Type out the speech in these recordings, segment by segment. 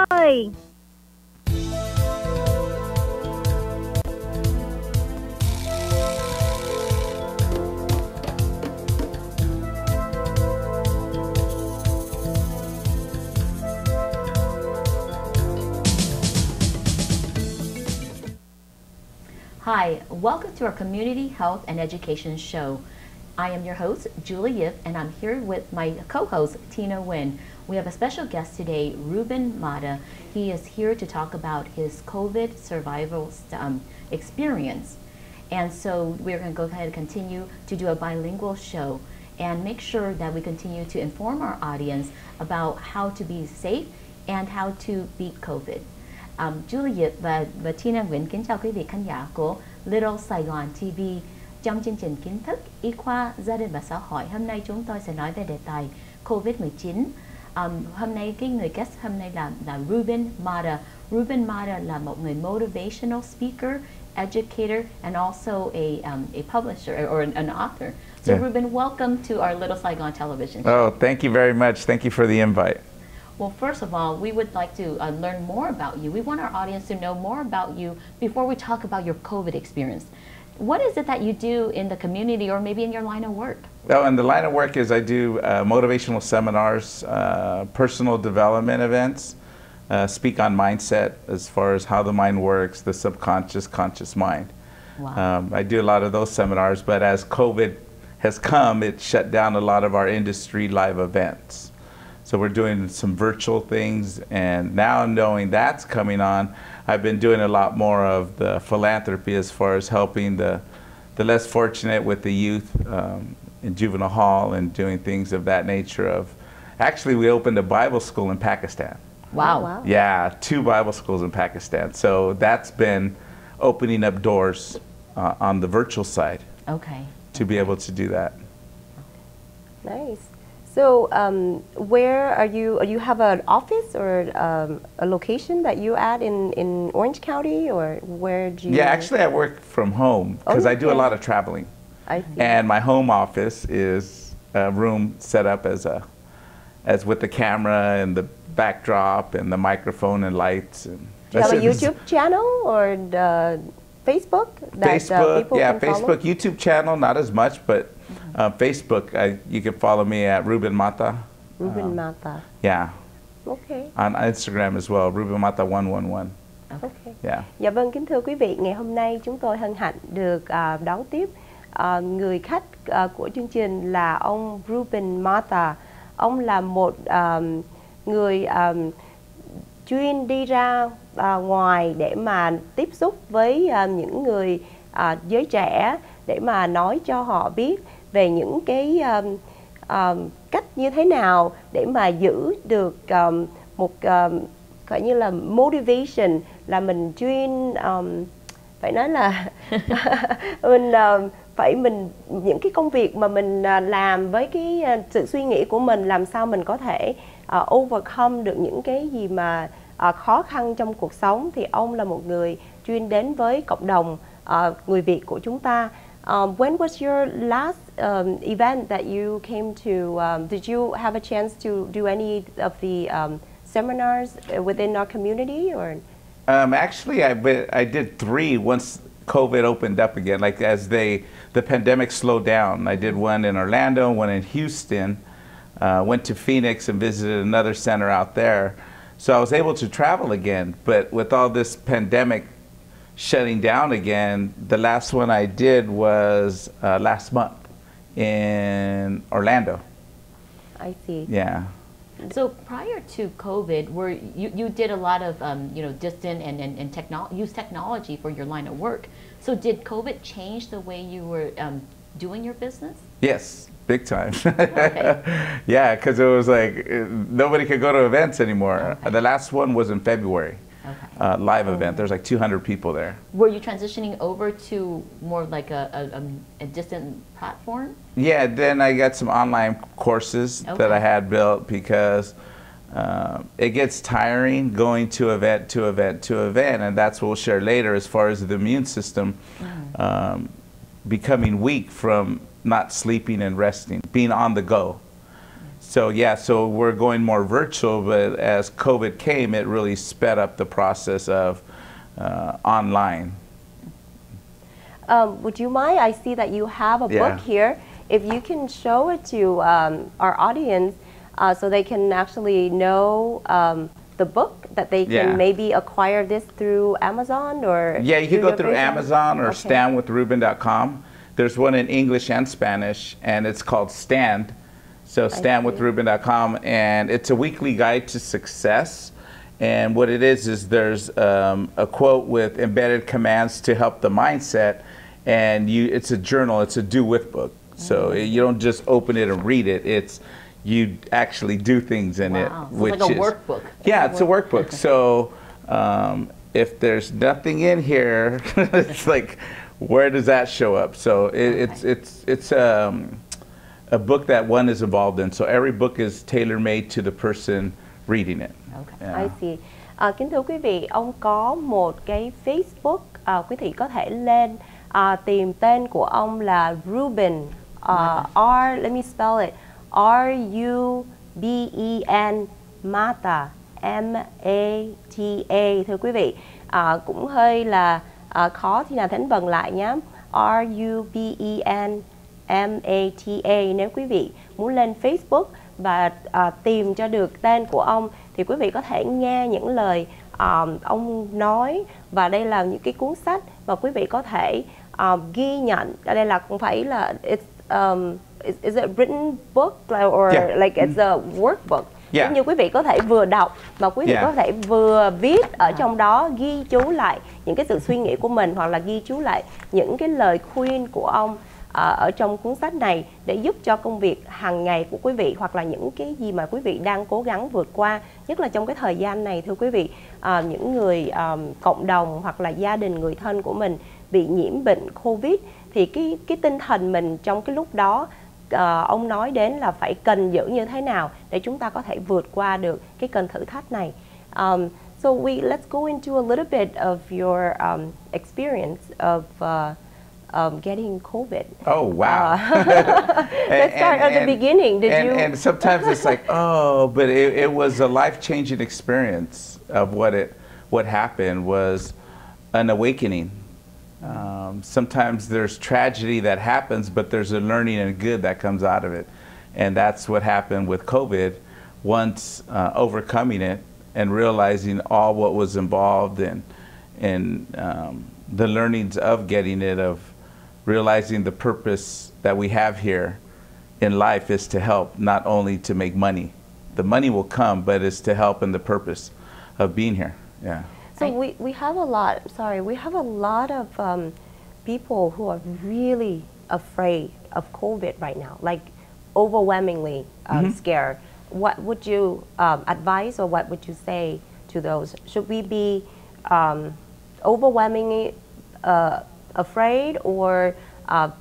ơi. Hi, welcome to our Community Health and Education Show. I am your host, Diep, and I'm here with my co-host, Nguyen. We have a special guest today, REUBEN. He is here to talk about his COVID survival experience. And so we're going to go ahead and continue to do a bilingual show and make sure that we continue to inform our audience about how to be safe and how to beat COVID. Diep và Nguyen kính chào quý vị khán giả của Little Saigon TV. Trong chương trình kiến thức y khoa, gia đình và xã hội, hôm nay chúng tôi sẽ nói về đề tài COVID-19. Hôm nay cái người guest hôm nay là REUBEN. REUBEN là một người motivational speaker, educator, and also a publisher or an author. So REUBEN, welcome to our Little Saigon television show. Oh, thank you very much. Thank you for the invite. Well, first of all, we would like to learn more about you. We want our audience to know more about you before we talk about your COVID experience. What is it that you do in the community or maybe in your line of work? Well, and the line of work is I do motivational seminars, personal development events, speak on mindset as far as how the mind works, the subconscious, conscious mind. Wow. I do a lot of those seminars, but as COVID has come, it shut down a lot of our industry live events. So we're doing some virtual things, and now knowing that's coming on, I've been doing a lot more of the philanthropy as far as helping the less fortunate with the youth in juvenile hall and doing things of that nature. Actually, we opened a Bible school in Pakistan. Wow. Oh, wow. Yeah, 2 Bible schools in Pakistan. So that's been opening up doors on the virtual side. Okay. To be able to do that. Nice. So, where are you? You have an office or a location that you at in Orange County, or where do you? Yeah, actually, I work from home because I do a lot of traveling. I see. And my home office is a room set up as with the camera and the backdrop and the microphone and lights. And Do you have a YouTube channel or the Facebook? Facebook, people yeah, can follow? Facebook, YouTube channel, not as much, but Facebook, you can follow me at REUBEN Mata. REUBEN Mata. Yeah. Okay. On Instagram as well, REUBEN Mata 111. Okay. Yeah. Dạ vâng, kính thưa quý vị, ngày hôm nay chúng tôi hân hạnh được đón tiếp người khách của chương trình là ông REUBEN Mata. Ông là một người chuyên đi ra ngoài để mà tiếp xúc với những người giới trẻ để mà nói cho họ biết về những cái cách như thế nào để mà giữ được một gọi như là motivation, là mình chuyên phải nói là mình những cái công việc mà mình làm với cái sự suy nghĩ của mình, làm sao mình có thể overcome được những cái gì mà khó khăn trong cuộc sống, thì ông là một người chuyên đến với cộng đồng người Việt của chúng ta. When was your last event that you came to? Did you have a chance to do any of the seminars within our community, or? Actually, I did 3 once COVID opened up again. Like as the pandemic slowed down, I did one in Orlando, one in Houston. Went to Phoenix and visited another center out there. So I was able to travel again, but with all this pandemic shutting down again, the last one I did was last month in Orlando. I see. Yeah. So prior to COVID, you did a lot of distant and use technology for your line of work. So did COVID change the way you were doing your business? Yes, big time. Okay. Yeah, because it was like nobody could go to events anymore. Okay. The last one was in February. Okay. Live event. There's like 200 people there. Were you transitioning over to more like a distant platform? Yeah, then I got some online courses that I had built because it gets tiring going to event to event to event, and that's what we'll share later as far as the immune system becoming weak from not sleeping and resting, being on the go. So yeah, so we're going more virtual, but as COVID came, it really sped up the process of online. Would you mind? I see that you have a book here. If you can show it to our audience so they can actually know the book, that they can maybe acquire this through Amazon or... Yeah, you can go through Amazon or standwithreuben.com. There's one in English and Spanish, and it's called Stand. So standwithreuben.com, and it's a weekly guide to success. And what it is there's a quote with embedded commands to help the mindset, and it's a journal, it's a do-with book. So you don't just open it and read it, it's you actually do things in it. Which it's like a workbook. Yeah, it's a workbook. So if there's nothing in here, it's like, where does that show up? So it's a book that one is involved in. So every book is tailor-made to the person reading it. Okay. I see. Kính thưa quý vị, ông có một cái Facebook, quý vị có thể lên tìm tên của ông là REUBEN, let me spell it, RUBEN Mata, M-A-T-A. Thưa quý vị, cũng hơi là khó thì nào Thánh Vần lại nhé. RUBEN M-A-T-A. Nếu quý vị muốn lên Facebook và tìm cho được tên của ông thì quý vị có thể nghe những lời ông nói, và đây là những cái cuốn sách mà quý vị có thể ghi nhận. Đây là cũng phải là is it written book or like it's a workbook. Giống như quý vị có thể vừa đọc mà quý vị có thể vừa viết ở trong đó, ghi chú lại những cái sự suy nghĩ của mình, hoặc là ghi chú lại những cái lời khuyên của ông ở trong cuốn sách này để giúp cho công việc hàng ngày của quý vị, hoặc là những cái gì mà quý vị đang cố gắng vượt qua, nhất là trong cái thời gian này. Thưa quý vị, những người cộng đồng hoặc là gia đình, người thân của mình bị nhiễm bệnh Covid, thì cái tinh thần mình trong cái lúc đó, ông nói đến là phải cần giữ như thế nào để chúng ta có thể vượt qua được cái cơn thử thách này. So let's go into a little bit of your experience of getting COVID. Oh, wow. Let's start at the beginning. And sometimes it's like, oh, but it was a life-changing experience of what happened was an awakening. Sometimes there's tragedy that happens, but there's a learning and good that comes out of it. And that's what happened with COVID. Once overcoming it and realizing all what was involved in the learnings of getting it, of realizing the purpose that we have here in life is to help, not only to make money. The money will come, but it's to help in the purpose of being here. Yeah. So we have a lot, we have a lot of people who are really afraid of COVID right now, like overwhelmingly scared. What would you advise, or what would you say to those? Should we be overwhelmingly afraid or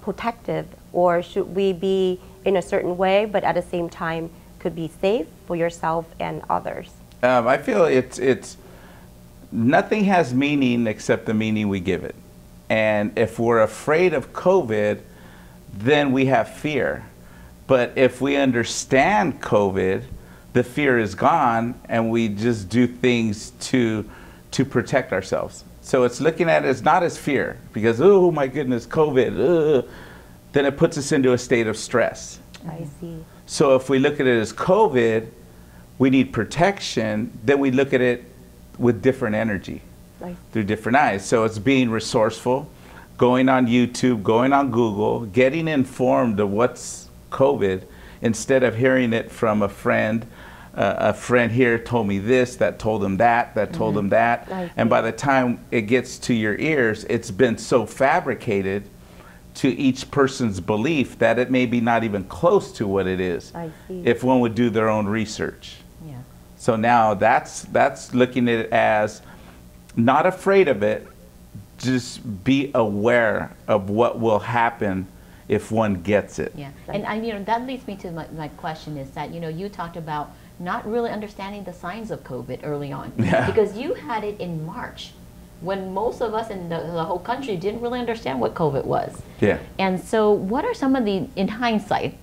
protective, or should we be in a certain way but at the same time could be safe for yourself and others? I feel it's nothing has meaning except the meaning we give it. And if we're afraid of COVID, then we have fear. But if we understand COVID, the fear is gone, and we just do things to protect ourselves. So it's looking at it as not as fear, because, oh my goodness, COVID, then it puts us into a state of stress. I see. So if we look at it as COVID, we need protection, then we look at it with different energy, through different eyes. So it's being resourceful, going on YouTube, going on Google, getting informed of what's COVID, instead of hearing it from a friend. A friend here told me this, that told him that, that told him that. And by the time it gets to your ears, it's been so fabricated to each person's belief that it may be not even close to what it is, if one would do their own research. Yeah. So now that's looking at it as not afraid of it, just be aware of what will happen if one gets it. Yeah, and that leads me to my question is that, you talked about not really understanding the signs of COVID early on, because you had it in March, when most of us in the whole country didn't really understand what COVID was. Yeah. And so what are some of in hindsight,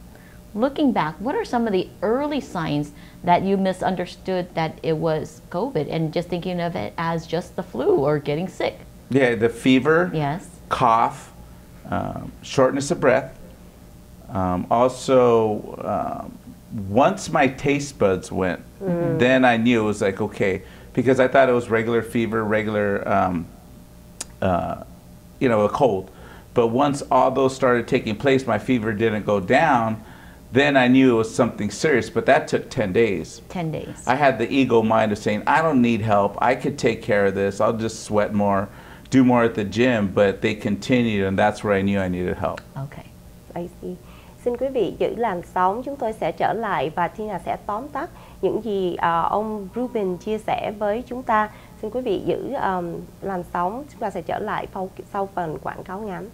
looking back, what are some of the early signs that you misunderstood that it was COVID and just thinking of it as just the flu or getting sick? Yeah, the fever, Yes. cough, shortness of breath. Also, once my taste buds went, then I knew it was like, okay, because I thought it was regular fever, regular, you know, a cold. But once all those started taking place, my fever didn't go down, then I knew it was something serious, but that took 10 days. 10 days. I had the ego mind of saying, I don't need help, I could take care of this, I'll just sweat more, do more at the gym, but they continued, and that's where I knew I needed help. Okay. I see. Xin quý vị giữ làn sóng, chúng tôi sẽ trở lại và Tina sẽ tóm tắt những gì ông Reuben chia sẻ với chúng ta. Xin quý vị giữ làn sóng, chúng ta sẽ trở lại sau phần quảng cáo ngắn.